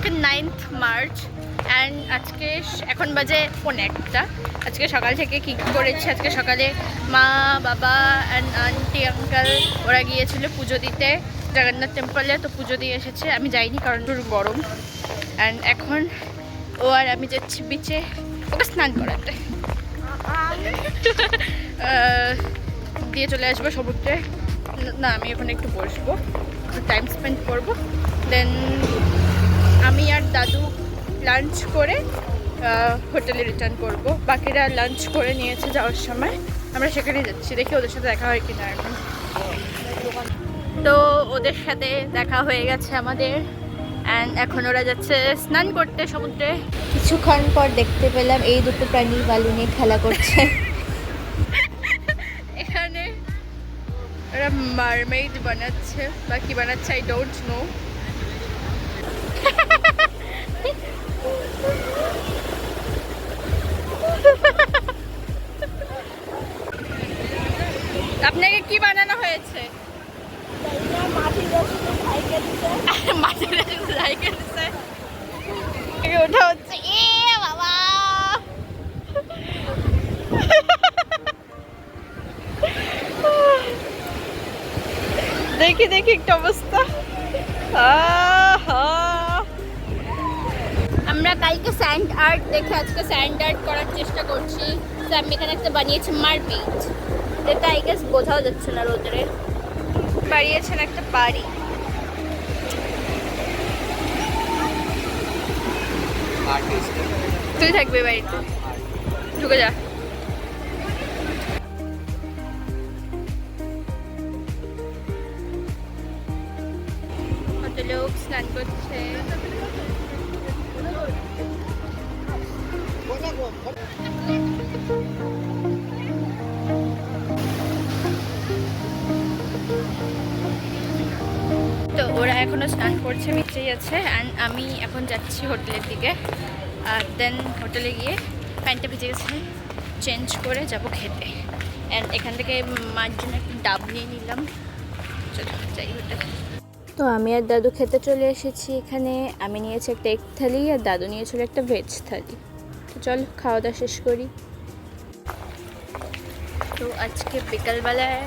আজকে 9th March and আজকে এখন বাজে 1:45। আজকে সকাল থেকে কী করেছি, আজকে সকালে মা বাবা অ্যান্ড আন্টি আঙ্কাল ওরা গিয়েছিল পুজো দিতে জগন্নাথ টেম্পলে, তো পুজো দিয়ে এসেছে। আমি যাইনি কারণ একটু গরম। অ্যান্ড এখন ও আর আমি যাচ্ছি বিচে ওকে স্নান করাতে। দিয়ে চলে আসবো সমুদ্রে। না, আমি এখন একটু বসবো, একটু টাইম স্পেন্ড করবো, দেন আমি আর দাদু লাঞ্চ করে হোটেলে রিটার্ন করব। বাকিরা লাঞ্চ করে নিয়েছে যাওয়ার সময়, আমরা সেখানে যাচ্ছি। দেখি ওদের সাথে দেখা হয় কিনা এখন। তো ওদের সাথে দেখা হয়ে গেছে আমাদের, অ্যান্ড এখন ওরা যাচ্ছে স্নান করতে সমুদ্রে। কিছুক্ষণ পর দেখতে পেলাম এই দুটো প্রাণী বালু নিয়ে খেলা করছে। এখানে ওরা মারমেইড বানাচ্ছে বা কি বানাচ্ছে আই ডোন্ট নো। আপনাকে কি বানানো হয়েছে? ওটা হচ্ছে বাবা। দেখি দেখি একটা অবস্থা। আমরা কালকে স্যান্ড আর্ট দেখে আজকে স্যান্ড আর্ট করার চেষ্টা করছি। তো আমি এখানে একটা বানিয়েছি মারপিট, যেটা আই গেস বোঝাও যাচ্ছে না রোদরে। বাড়িয়েছেন একটা বাড়ি। তুই থাকবে বাড়িতে, ঢুকে যা। কত লোক স্নান করছে। তো ওরা এখনো স্নান করছে, নিচেই আছে, অ্যান্ড আমি এখন যাচ্ছি হোটেলের দিকে। আর দেন হোটেলে গিয়ে প্যান্টটা ভিজে গেছে, চেঞ্জ করে যাব খেতে। অ্যান্ড এখান থেকে মার জন্য একটা ডাব নিয়ে নিলাম। চলো যাই হোটেলে। তো আমি আর দাদু খেতে চলে এসেছি এখানে। আমি নিয়েছি একটা এগ থালি আর দাদু নিয়েছিল একটা ভেজ থালি। তো চল খাওয়া দাওয়া শেষ করি। তো আজকে বিকালবেলায়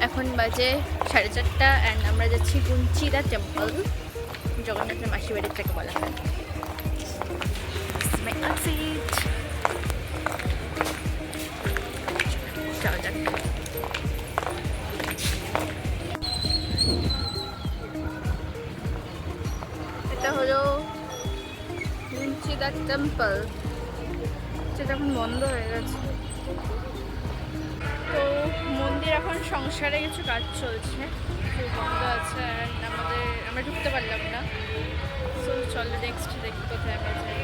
এখন বাজে 4:30 অ্যান্ড আমরা যাচ্ছি গুঞ্চিদা টেম্পল, জগন্নাথের মাসি বাড়ির থেকে বলা হয়। যাওয়া যাক। এটা হলো গুঞ্চিদা টেম্পল, যেটা এখন বন্ধ হয়ে গেছে। তো মন্দির এখন সংসারে কিছু কাজ চলছে, বন্ধ আছে, আমরা ঢুকতে পারলাম না। সো চলো নেক্সট দেখি কোথায় আমরা যাই।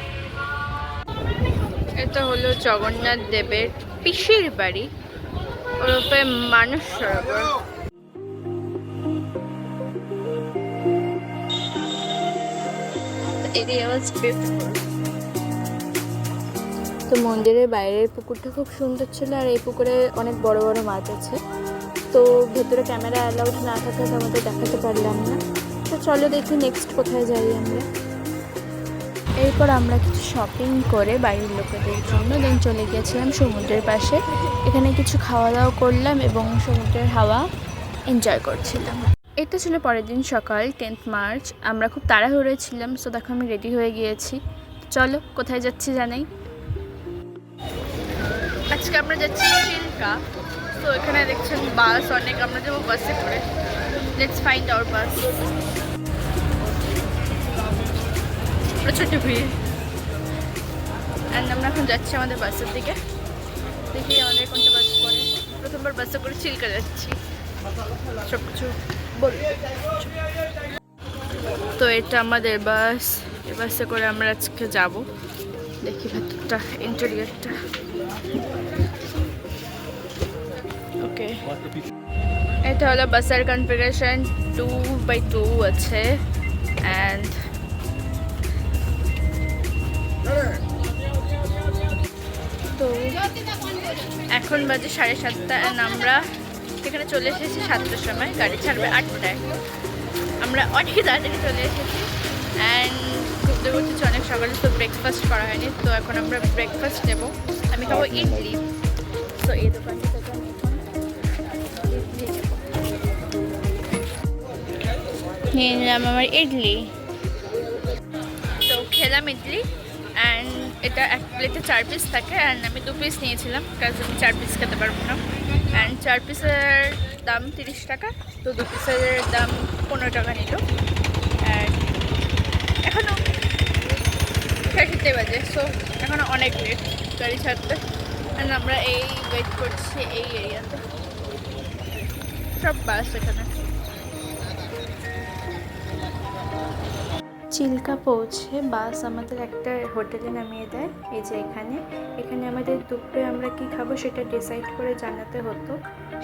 এটা হলো জগন্নাথ দেবের পিসির বাড়ি, ওরূপে মানস সরোবর। তো মন্দিরের বাইরের পুকুরটা খুব সুন্দর ছিল, আর এই পুকুরে অনেক বড় বড় মাছ আছে। তো ভেতরে ক্যামেরা অ্যালাউড না থাকাতে আমাদের দেখাতে পারলাম না। তো চলো দেখি নেক্সট কোথায় যাই আমরা। এরপর আমরা কিছু শপিং করে বাড়ির লোকেদের জন্য দেন চলে গিয়েছিলাম সমুদ্রের পাশে। এখানে কিছু খাওয়া দাওয়া করলাম এবং সমুদ্রের হাওয়া এনজয় করছিলাম। এটা ছিল পরের দিন সকাল 10th মার্চ। আমরা খুব তাড়াহুড়োয় ছিলাম, সো দেখো আমি রেডি হয়ে গিয়েছি। চলো কোথায় যাচ্ছি জানাই। আজকে আমরা যাচ্ছি চিল্কা। তো এখানে দেখছেন বাস অনেক, আমরা যাবো বাসে করে। লেটস ফাইন্ড আওয়ার বাস। প্রচণ্ড ভিড়, অ্যান্ড আমরা এখন যাচ্ছি আমাদের বাসের দিকে। দেখি আমাদের কোনটা বাস করে। প্রথমবার বাসে করে চিল্কা যাচ্ছি, সব কিছু বল। তো এটা আমাদের বাস, এই বাসে করে আমরা আজকে যাব। দেখি ভেতরটা, ইন্টেরিয়রটা। ওকে, এটা হলো বাসের কনফিগারেশন, 2x2 আছে। অ্যান্ড তো এখন বাজে 7:30 অ্যান্ড আমরা এখানে চলে এসেছি 7টার সময়, গাড়ি ছাড়বে 8টায়। আমরা অনেক তাড়াতাড়ি চলে এসেছি অ্যান্ড খুব ঘুরতে ঘুরতেছি অনেক সকালে, তো ব্রেকফাস্ট করা হয়নি। তো এখন আমরা ব্রেকফাস্ট নেব। আমি খাবো ইডলি। তো এই দোকানটা থেকে আমি এখন ইডলি নেব। নিয়ে নিলাম আমার ইডলি। তো খেলাম ইডলি অ্যান্ড এটা এক প্লেটে 4 পিস থাকে অ্যান্ড আমি 2 পিস নিয়েছিলাম, কারণ আমি 4 পিস খেতে পারবো না। অ্যান্ড 4 পিসের দাম 30 টাকা, তো 2 পিসের দাম 15 টাকা নিল। অ্যান্ড এখনও 6:30 বাজে, সো এখনও অনেক লেট গাড়ি ছাড়তে। অ্যান্ড আমরা এই ওয়েট করছি এই এরিয়াতে, সব বাস এখানে। চিল্কা পৌঁছে বাস আমাদের একটা হোটেলে নামিয়ে দেয়, এই যে এখানে। এখানে আমাদের দুপুরে আমরা কি খাবো সেটা ডিসাইড করে জানাতে হতো,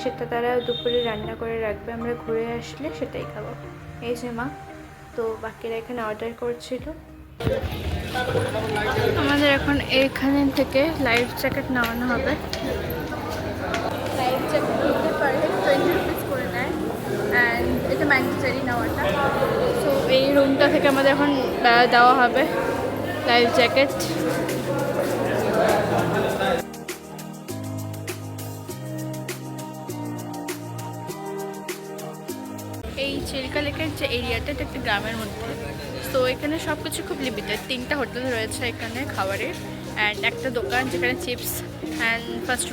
সেটা তারা দুপুরে রান্না করে রাখবে, আমরা ঘুরে আসলে সেটাই খাবো। এই যে মা, তো বাকিরা এখানে অর্ডার করছিল। আমাদের এখন এখানে থেকে লাইফ জ্যাকেট নেওয়ানো হবে। লাইফ জ্যাকেট নিতে পারে 20 রুপিস করে নেয় অ্যান্ড এটা ম্যান্ডেটরি নেওয়াটা। সো এই রুমটা থেকে আমাদের এখন দেওয়া হবে লাইফ জ্যাকেট। এই চিল্কা লেকের যে এরিয়াটা, এটা একটা গ্রামের মধ্যে। তো এখানে সব কিছু খুব লিমিটেড। 3টা হোটেল রয়েছে এখানে খাবারের, অ্যান্ড একটা দোকান যেখানে chips and fast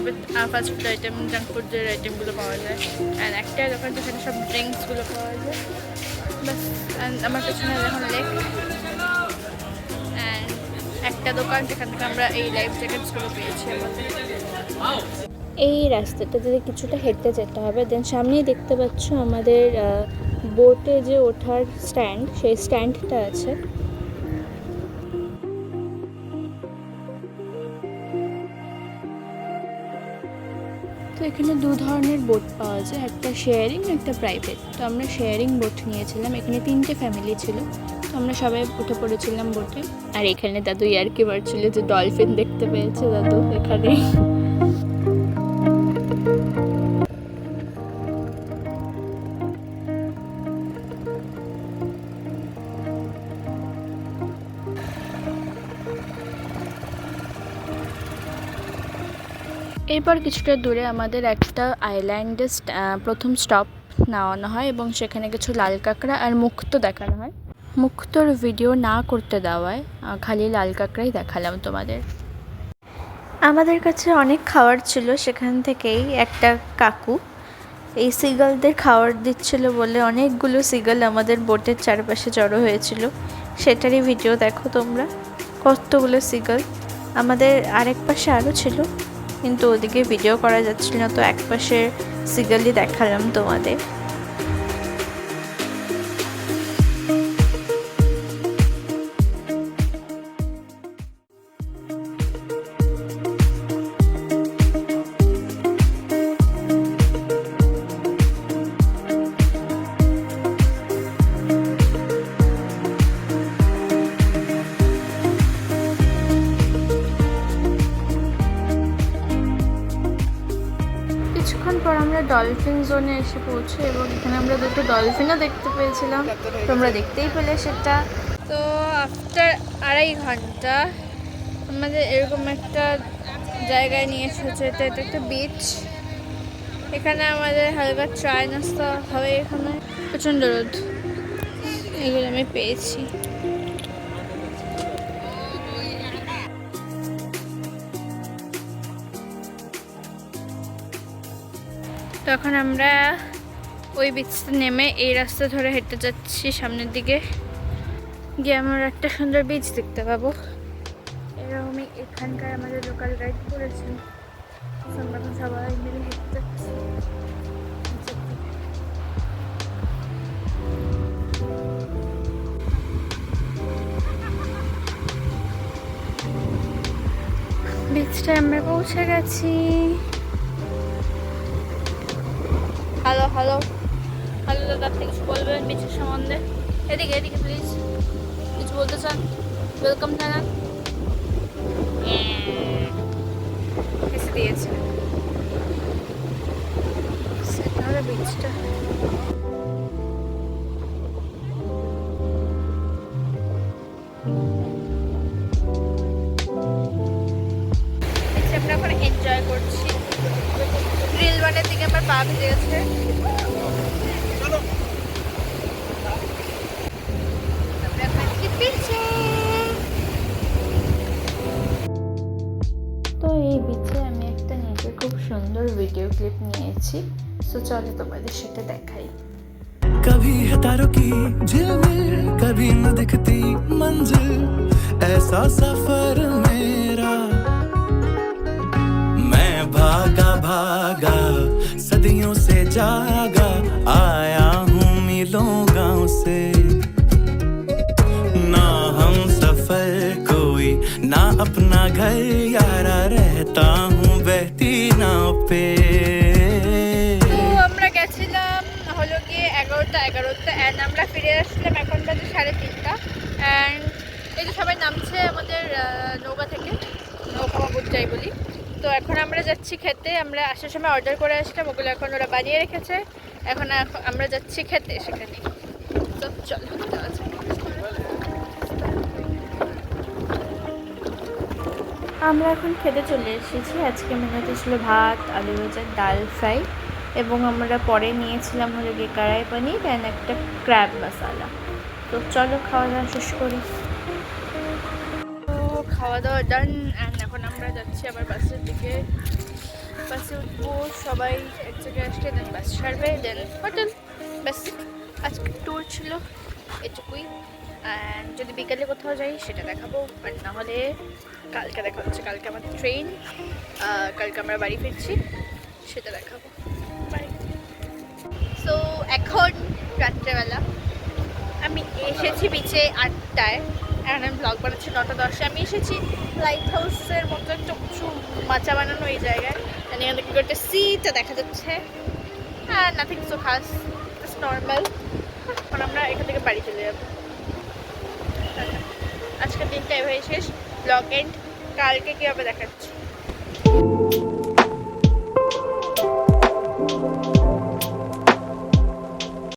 food item, junk ফুডের আইটেমগুলো পাওয়া যায়। অ্যান্ড একটা দোকান যেখানে সব ড্রিঙ্কসগুলো পাওয়া যায়। বাস। অ্যান্ড আমার পেছনে এখন লেক। অ্যান্ড একটা দোকান যেখান থেকে আমরা এই লাইফ জ্যাকেটসগুলো পেয়েছি আমাদের। এই রাস্তাটা যদি কিছুটা হেঁটে যেতে হবে, দেন সামনেই দেখতে পাচ্ছ আমাদের বোটে যে ওঠার স্ট্যান্ড, সেই স্ট্যান্ডটা আছে। তো এখানে 2 ধরনের বোট পাওয়া যায়, একটা শেয়ারিং একটা প্রাইভেট। তো আমরা শেয়ারিং বোট নিয়েছিলাম, এখানে 3টে ফ্যামিলি ছিল, তো আমরা সবাই উঠে পড়েছিলাম বোটে। আর এখানে দাদু ইয়ার্কি মারছিল যে ডলফিন দেখতে পেয়েছে দাদু এখানে। এরপর কিছুটা দূরে আমাদের একটা আইল্যান্ডে প্রথম স্টপ নেওয়ানো হয় এবং সেখানে কিছু লাল কাঁকড়া আর মুক্তো দেখানো হয়। মুক্তোর ভিডিও না করতে দেওয়ায় খালি লাল কাঁকড়াই দেখালাম তোমাদের। আমাদের কাছে অনেক খাবার ছিল, সেখান থেকেই একটা কাকু এই সিগালদের খাবার দিচ্ছিল বলে অনেকগুলো সিগাল আমাদের বোটের চারপাশে জড়ো হয়েছিল, সেটারই ভিডিও দেখো তোমরা। কতগুলো সিগাল, আমাদের আরেক পাশে আরও ছিল কিন্তু ওদিকে ভিডিও করা যাচ্ছিল না, তো এক পাশে সিগালই দেখালাম তোমাদের। কিছুক্ষণ পর আমরা ডলফিন জোনে এসে পৌঁছে এবং এখানে আমরা 2টো ডলফিনও দেখতে পেয়েছিলাম, তোমরা দেখতেই পেলে সেটা। তো আফটার 2.5 ঘন্টা আমাদের এরকম একটা জায়গায় নিয়ে এসেছে। এটা একটা বিচ, এখানে আমাদের হালকা চায় নাস্তা হবে। এখানে প্রচণ্ড রোদ, এগুলো আমি পেয়েছি। তো এখন আমরা ওই বিচটা নেমে এই রাস্তা ধরে হেঁটে যাচ্ছি সামনের দিকে, গিয়ে আমরা একটা সুন্দর বিচ দেখতে পাবো। এরকমই এখানকার আমাদের লোকাল গাইড করেছেন। আমরা এখন সবাই মিলে হেঁটে যাচ্ছি। বিচটায় আমরা পৌঁছে গেছি। হ্যালো হ্যালো হ্যালো দাদা, আপনি কিছু বলবেন বিচের সম্বন্ধে? এদিকে এদিকে প্লিজ, কিছু বলতে চান? ওয়েলকাম জানান। এসে দিয়েছে, সেটা হলো বিচটা। দোকানের দিকে আমার পা ভিজে গেছে। আমরা এখন আছি beach-এ। তো এই বিচে আমি একটা নিজে খুব সুন্দর ভিডিও ক্লিপ নিয়েছি, তো চলো তোমাদের সাথে দেখাই। कभी है तारों की झिलमिल, कभी न दिखती मंजिल, ऐसा सफर मेरा। मैं भागा भागा सदियों से जागा, आया हूँ मीलों गांव से। ना हम सफर कोई, ना अपना घर यारा, रहता हूँ बहती नाव पे। তো আমরা গেছিলাম হলো গিয়ে 11টা অ্যান্ড আমরা ফিরে আসলাম এখন বাজে 3:30 অ্যান্ড এই যে সবাই নামছে আমাদের নৌকা থেকে, নৌকা যাই বলি। তো এখন আমরা যাচ্ছি খেতে। আমরা আসার সময় অর্ডার করে আসলাম, ওগুলো এখন ওরা বানিয়ে রেখেছে। এখন আমরা যাচ্ছি খেতে সেখানে। তো চলো যাওয়া যাক। আমরা এখন খেতে চলে এসেছি। আজকে মেনুতে ছিল ভাত, আলু ভাজা, ডাল ফ্রাই, এবং আমরা পরে নিয়েছিলাম হলো গিয়ে কড়াই পনির অ্যান্ড একটা ক্র্যাব মশালা। তো চলো খাওয়া দাওয়া শেষ করি। তো খাওয়া দাওয়া ডান অ্যান্ড এখন আমরা যাচ্ছি আবার বাসের দিকে। বাসে উঠবো, সবাই এক জায়গায় আসলে দেন বাস ছাড়বে, দেন হোটেল। ব্যাস আজকে ট্যুর ছিল এটুকুই। অ্যান্ড যদি বিকালে কোথাও যাই সেটা দেখাবো, আর না হলে কালকে দেখা হচ্ছে। কালকে আমাদের ট্রেন, কালকে আমরা বাড়ি ফিরছি, সেটা দেখাবো। বাই। সো এখন রাত্রেবেলা আমি এসেছি বিচে 8টায়, এখন আমি ব্লগ বানাচ্ছি 9:10। আমি এসেছি লাইট হাউসের মতো একটা উঁচু মাচা বানানো এই জায়গায়, মানে এখান থেকে একটা সিটা দেখা যাচ্ছে। হ্যাঁ, নাথিং সো খাস, জাস্ট নর্মাল। এখন আমরা এখান থেকে বাড়ি চলে যাবো। আজকের দিনটা এভাবে শেষ, ব্লগ এন্ড। কালকে কী হবে দেখাচ্ছি।